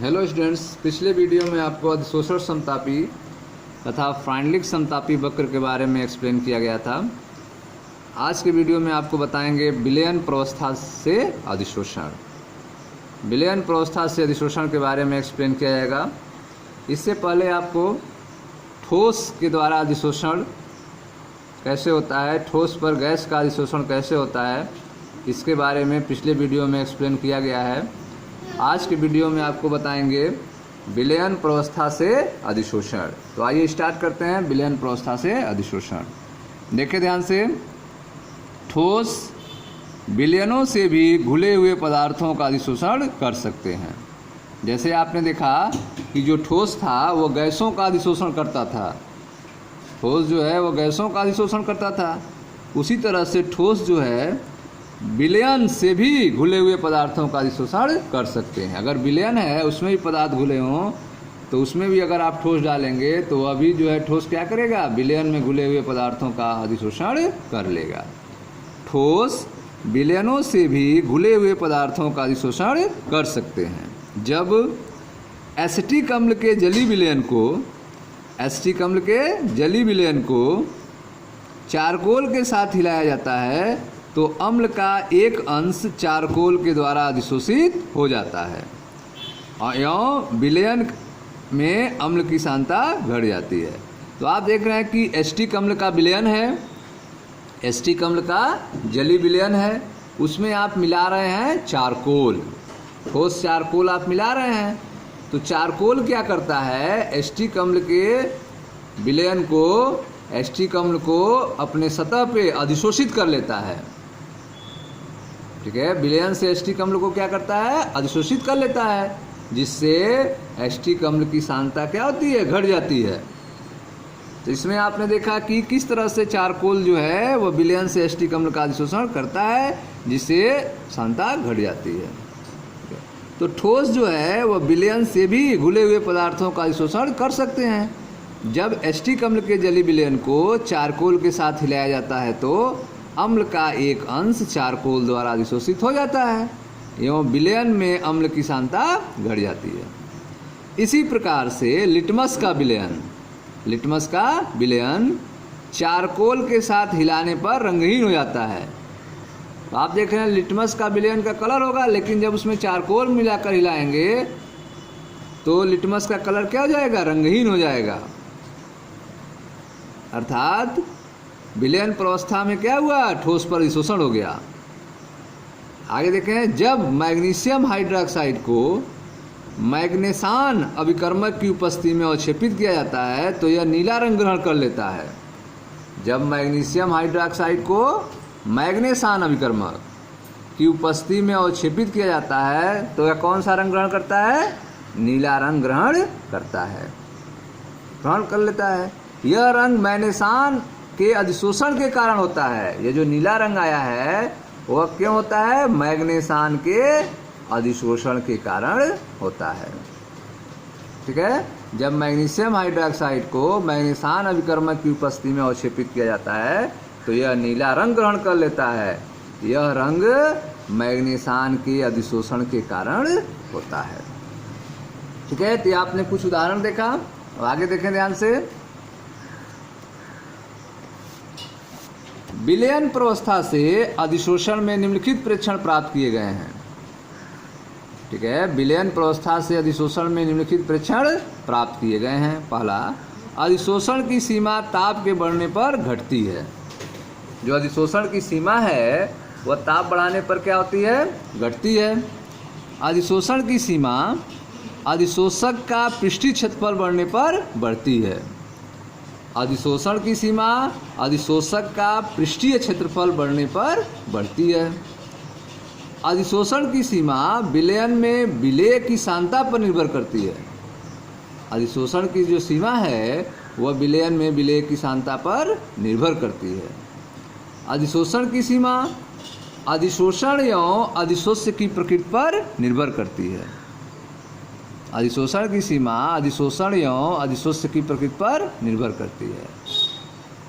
Hello students, पिछले video में आपको अधिशोषण समतापी तथा फ्राइडलिक समतापी वक्र के बारे में एक्सप्लेन किया गया था। आज के वीडियो में आपको बताएंगे विलयन प्रावस्था से अधिशोषण। विलयन प्रावस्था से अधिशोषण के बारे में एक्सप्लेन किया जाएगा। इससे पहले आपको ठोस के द्वारा अधिशोषण कैसे होता है, ठोस पर गैस का अधिशोषण कैसे होता है, इसके बारे में पिछले वीडियो में एक्सप्लेन किया गया है। आज के वीडियो में आपको बताएंगे विलयन प्रावस्था से अधिशोषण। तो आइए स्टार्ट करते हैं विलयन प्रावस्था से अधिशोषण। देखिए ध्यान से, ठोस विलयनों से भी घुले हुए पदार्थों का अधिशोषण कर सकते हैं। जैसे आपने देखा कि जो ठोस था वो गैसों का अधिशोषण करता था, ठोस जो है वो गैसों का अधिशोषण करता था। उसी तरह से ठोस जो है विलयन से भी घुले हुए पदार्थों का अधिशोषण कर सकते हैं। अगर विलयन है उसमें भी पदार्थ घुले हों तो उसमें भी अगर आप ठोस डालेंगे तो वह भी जो है ठोस क्या करेगा, विलयन में घुले हुए पदार्थों का अधिशोषण कर लेगा। ठोस विलयनों से भी घुले हुए पदार्थों का अधिशोषण कर सकते हैं। जब एसिटिक अम्ल के जलीय विलयन को चारकोल के साथ हिलाया जाता है तो अम्ल का एक अंश चारकोल के द्वारा अधिशोषित हो जाता है और यों विलयन में अम्ल की सांद्रता घट जाती है। तो आप देख रहे हैं कि एसिटिक अम्ल का विलयन है, एसिटिक अम्ल का जलीय विलयन है, उसमें आप मिला रहे हैं चारकोल, ठोस चारकोल आप मिला रहे हैं। तो चारकोल क्या करता है, एसिटिक अम्ल के विलयन को, एसिटिक अम्ल को अपने सतह पे अधिशोषित कर लेता है। ठीक है, विलयन से एसिटिक अम्ल को क्या करता है, अधिशोषित कर लेता है, जिससे एसिटिक अम्ल की सांद्रता क्या होती है, घट जाती है। तो इसमें आपने देखा कि किस तरह से चारकोल जो है वह विलयन से एसिटिक अम्ल का अधिशोषण करता है, जिससे सांद्रता घट जाती है। तो ठोस जो है वह विलयन से भी घुले हुए पदार्थों का अधिशोषण कर सकते हैं। जब एसिटिक अम्ल के जलीय विलयन को चारकोल के साथ हिलाया जाता है तो अम्ल का एक अंश चारकोल द्वारा अधिशोषित हो जाता है एवं विलयन में अम्ल की सांद्रता घट जाती है। इसी प्रकार से लिटमस का विलयन चारकोल के साथ हिलाने पर रंगहीन हो जाता है। तो आप देख रहे हैं लिटमस का विलयन का कलर होगा, लेकिन जब उसमें चारकोल मिलाकर हिलाएंगे तो लिटमस का कलर क्या हो जाएगा, रंगहीन हो जाएगा। अर्थात विलयन प्रावस्था में क्या हुआ, ठोस पर अधिशोषण हो गया। आगे देखें, जब मैग्नीशियम हाइड्रोक्साइड को मैग्नेसान अभिकर्मक की उपस्थिति में अवक्षेपित किया जाता है तो यह नीला रंग ग्रहण कर लेता है। जब मैग्नीशियम हाइड्रोक्साइड को मैग्नेसान अभिकर्मक की उपस्थिति में अवक्षेपित किया जाता है तो यह कौन सा रंग ग्रहण करता है, नीला रंग ग्रहण करता है, ग्रहण कर लेता है। यह रंग मैग्नेसान के अधिशोषण के कारण होता है। ये जो नीला रंग आया है वह क्यों होता है, मैग्नेसान के अधिशोषण के कारण होता है। ठीक है, जब मैग्नीशियम हाइड्रोक्साइड को मैग्नेसान अभिकर्मक की उपस्थिति में अवक्षेपित किया जाता है तो यह नीला रंग ग्रहण कर लेता है। यह रंग मैग्नेसान के अधिशोषण के कारण होता है। ठीक है, तो आपने कुछ उदाहरण देखा, और आगे देखें ध्यान से। विलयन प्रावस्था से अधिशोषण में निम्नलिखित प्रेक्षण प्राप्त किए गए हैं। ठीक है, विलयन प्रावस्था से अधिशोषण में निम्नलिखित प्रेक्षण प्राप्त किए गए हैं। पहला, अधिशोषण की सीमा ताप के बढ़ने पर घटती है। जो अधिशोषण की सीमा है वह ताप बढ़ाने पर क्या होती है, घटती है। अधिशोषण की सीमा अधिशोषक का पृष्ठीय क्षेत्रफल बढ़ने पर बढ़ती है। अधिशोषण की सीमा अधिशोषक का पृष्ठीय क्षेत्रफल बढ़ने पर बढ़ती है। अधिशोषण की सीमा विलयन में विलेय की सांद्रता पर निर्भर करती है। अधिशोषण की जो सीमा है वह विलयन में विलेय की सांद्रता पर निर्भर करती है। अधिशोषण की सीमा अधिशोषण एवं अधिशोष्य की प्रकृति पर निर्भर करती है। अधिशोषण की सीमा अधिशोषण एवं अधिशोष्य की प्रकृति पर निर्भर करती है।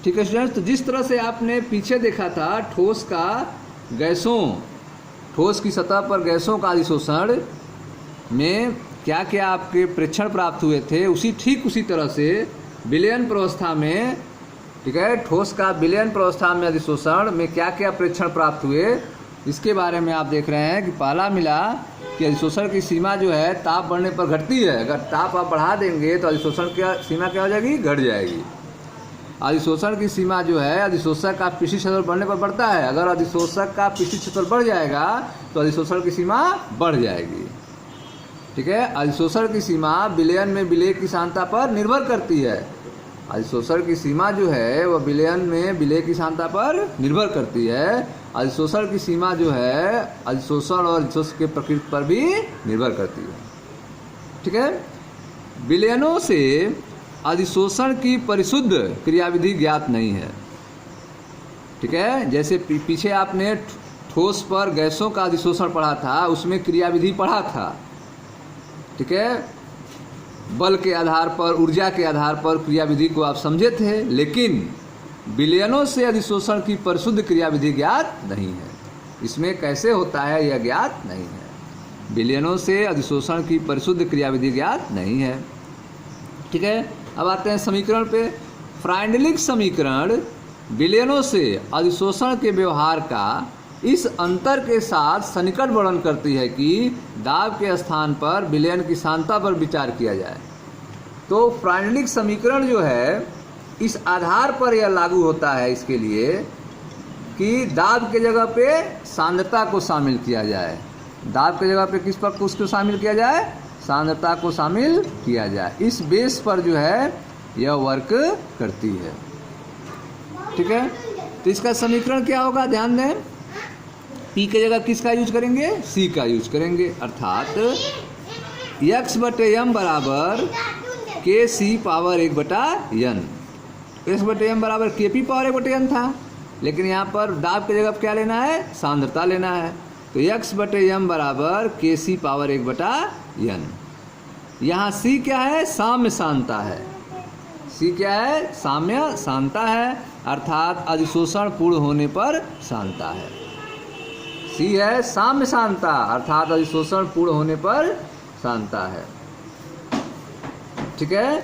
ठीक है स्टूडेंट्स, तो जिस तरह से आपने पीछे देखा था ठोस का गैसों, ठोस की सतह पर गैसों का अधिशोषण में क्या क्या आपके प्रेक्षण प्राप्त हुए थे, ठीक उसी तरह से विलयन प्रावस्था में, ठीक है, ठोस का विलयन प्रावस्था में अधिशोषण में क्या क्या प्रेक्षण प्राप्त हुए, इसके बारे में आप देख रहे हैं कि पहला मिला कि अधिशोषण की सीमा जो है ताप बढ़ने पर घटती है। अगर ताप आप बढ़ा देंगे तो अधिशोषण की सीमा क्या हो जाएगी, घट जाएगी। अधिशोषण की सीमा जो है अधिशोषक का पृष्ठीय क्षेत्रफल बढ़ने पर बढ़ता है। अगर अधिशोषक का पृष्ठीय क्षेत्रफल बढ़ जाएगा तो अधिशोषण की सीमा बढ़ जाएगी। ठीक है, अधिशोषण की सीमा विलयन में विलेय की सांद्रता पर निर्भर करती है। अधिशोषण की सीमा जो है वह विलयन में विलेय की सांद्रता पर निर्भर करती है। अधिशोषण की सीमा जो है अधिशोषण और अधिशोषण के प्रकृति पर भी निर्भर करती है। ठीक है, विलयनों से अधिशोषण की परिशुद्ध क्रियाविधि ज्ञात नहीं है। ठीक है, जैसे पीछे आपने ठोस पर गैसों का अधिशोषण पढ़ा था, उसमें क्रियाविधि पढ़ा था। ठीक है, बल के आधार पर, ऊर्जा के आधार पर क्रियाविधि को आप समझे थे, लेकिन विलयनों से अधिशोषण की परिशुद्ध क्रियाविधि ज्ञात नहीं है। इसमें कैसे होता है यह ज्ञात नहीं है। विलयनों से अधिशोषण की परिशुद्ध क्रियाविधि ज्ञात नहीं है। ठीक है, अब आते हैं समीकरण पे। फ्राइंडलिक समीकरण विलयनों से अधिशोषण के व्यवहार का इस अंतर के साथ सन्निकट वर्णन करती है कि दाब के स्थान पर विलयन की सांद्रता पर विचार किया जाए। तो फ्राइंडलिक समीकरण जो है इस आधार पर यह लागू होता है इसके लिए कि दाब के जगह पे सांद्रता को शामिल किया जाए। दाब के जगह पे किस पर उसको शामिल किया जाए, सांद्रता को शामिल किया जाए। इस बेस पर जो है यह वर्क करती है। ठीक है, तो इसका समीकरण क्या होगा, ध्यान दें। पी के जगह किसका यूज करेंगे, सी का यूज करेंगे, अर्थात x/m बराबर के सी पावर 1/n। x/m बराबर के पी पावर 1/n था, लेकिन यहाँ पर दाब के जगह क्या लेना है, सांद्रता लेना है। तो x/m बराबर के सी पावर 1/n। यहाँ सी क्या है, साम्य सांद्रता है। सी क्या है, साम्य सांद्रता है, अर्थात अधिशोषण पूर्ण होने पर सांद्रता है। सी है साम्य सांद्रता, अर्थात अधिशोषण पूर्ण होने पर सांद्रता है। ठीक है,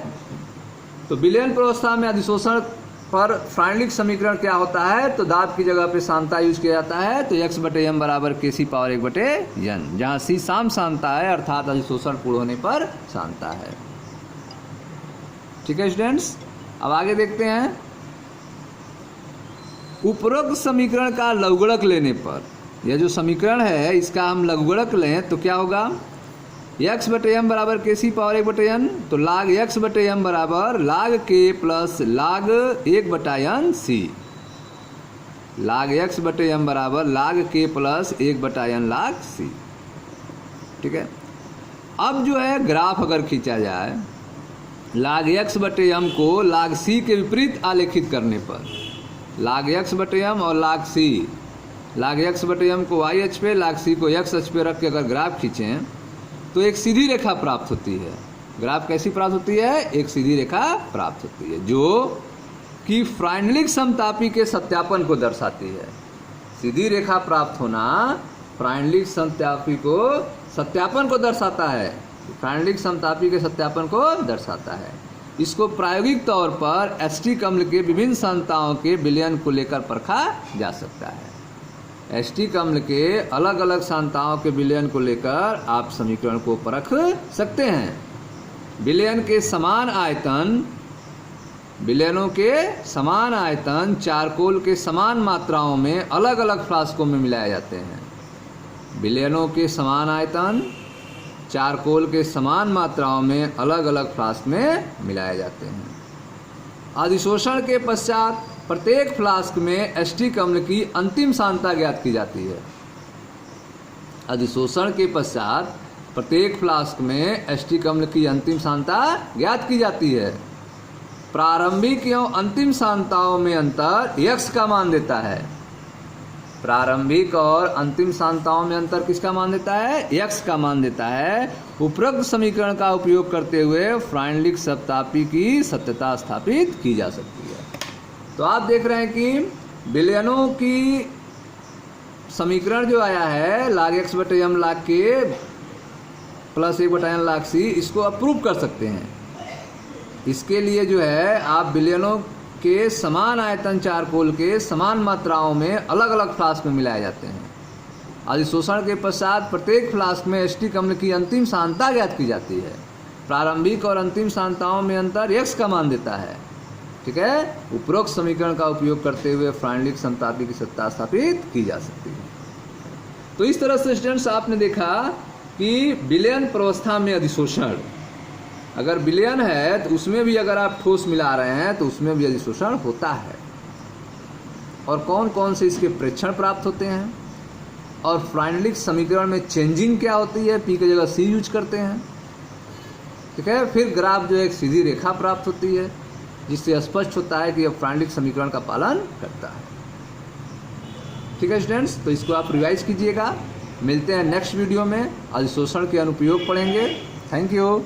तो विलयन प्रावस्था में अधिशोषण पर फ्राइंडलिक समीकरण क्या होता है, तो दाब की जगह पे सांद्रता यूज किया जाता है। तो x/m बराबर के सी पावर 1/n, जहाँ सी साम सांद्रता है, अर्थात अधिशोषण पूर्ण होने पर सांद्रता है। ठीक है स्टूडेंट्स, अब आगे देखते हैं। उपरोक्त समीकरण का लघुगणक लेने पर, यह जो समीकरण है इसका हम लघुगणक लें तो क्या होगा, x/m बराबर के सी पावर 1/n। तो लाग x/m बराबर लाग के प्लस लाग 1/n सी। लाग x/m बराबर लाग के प्लस 1/n लाग सी। ठीक है, अब जो है ग्राफ अगर खींचा जाए, लाग x/m को लाग सी के विपरीत आलेखित करने पर, लाग x/m और लाग सी, लाग x/m को y अक्ष पे, लाग सी को x अक्ष पे रख के अगर ग्राफ खींचें तो एक सीधी रेखा प्राप्त होती है। ग्राफ कैसी प्राप्त होती है, एक सीधी रेखा प्राप्त होती है, जो कि फ्राइंडलिक समतापी के सत्यापन को दर्शाती है। सीधी रेखा प्राप्त होना फ्राइंडलिक समतापी को सत्यापन को दर्शाता है, फ्राइंडलिक समतापी के सत्यापन को दर्शाता है। इसको प्रायोगिक तौर पर एसिटिक अम्ल के विभिन्न सांद्रताओं के विलयन को लेकर परखा जा सकता है। एसिटिक अम्ल के अलग अलग सांद्रताओं के विलयन को लेकर आप समीकरण को परख सकते हैं। विलयन के समान आयतन, विलयनों के समान आयतन चारकोल के समान मात्राओं में अलग अलग फ्लास्कों में मिलाए जाते हैं। विलयनों के समान आयतन चारकोल के समान मात्राओं में अलग अलग फ्लास्क में मिलाए जाते हैं। अधिशोषण के पश्चात प्रत्येक फ्लास्क में एसिटिक अम्ल की अंतिम सांद्रता ज्ञात की जाती है। अधिशोषण के पश्चात प्रत्येक फ्लास्क में एसिटिक अम्ल की अंतिम सांद्रता ज्ञात की जाती है। प्रारंभिक एवं अंतिम सांद्रताओं में अंतर x का मान देता है। प्रारंभिक और अंतिम सांद्रताओं में अंतर किसका मान देता है, x का मान देता है। उपरोक्त समीकरण का उपयोग करते हुए फ्राइंडलिक समतापी की सत्यता स्थापित की जा सकती है। तो आप देख रहे हैं कि विलयनों की समीकरण जो आया है, लाग x/m लाग के प्लस 1/n log c, इसको आप प्रूव कर सकते हैं। इसके लिए जो है आप विलयनों के समान आयतन चारकोल के समान मात्राओं में अलग अलग फ्लास्क में मिलाए जाते हैं। अधिशोषण के पश्चात प्रत्येक फ्लास्क में एसिटिक अम्ल की अंतिम सांद्रता ज्ञात की जाती है। प्रारंभिक और अंतिम सांद्रताओं में अंतर x का मान देता है। ठीक है, उपरोक्त समीकरण का उपयोग करते हुए फ्राइनलिक समतापी की सत्ता स्थापित की जा सकती है। तो इस तरह से स्टूडेंट्स आपने देखा कि विलयन प्रवस्था में अधिशोषण, अगर विलयन है तो उसमें भी अगर आप ठोस मिला रहे हैं तो उसमें भी अधिशोषण होता है, और कौन कौन से इसके प्रेक्षण प्राप्त होते हैं, और फ्राइनलिक समीकरण में चेंजिंग क्या होती है, पी की जगह सी यूज करते हैं। ठीक है, फिर ग्राफ जो एक सीधी रेखा प्राप्त होती है जिससे स्पष्ट होता है कि यह फ्राइनलिक समीकरण का पालन करता है। ठीक है स्टूडेंट्स, तो इसको आप रिवाइज कीजिएगा। मिलते हैं नेक्स्ट वीडियो में, अधिशोषण के अनुप्रयोग पढ़ेंगे। Thank you.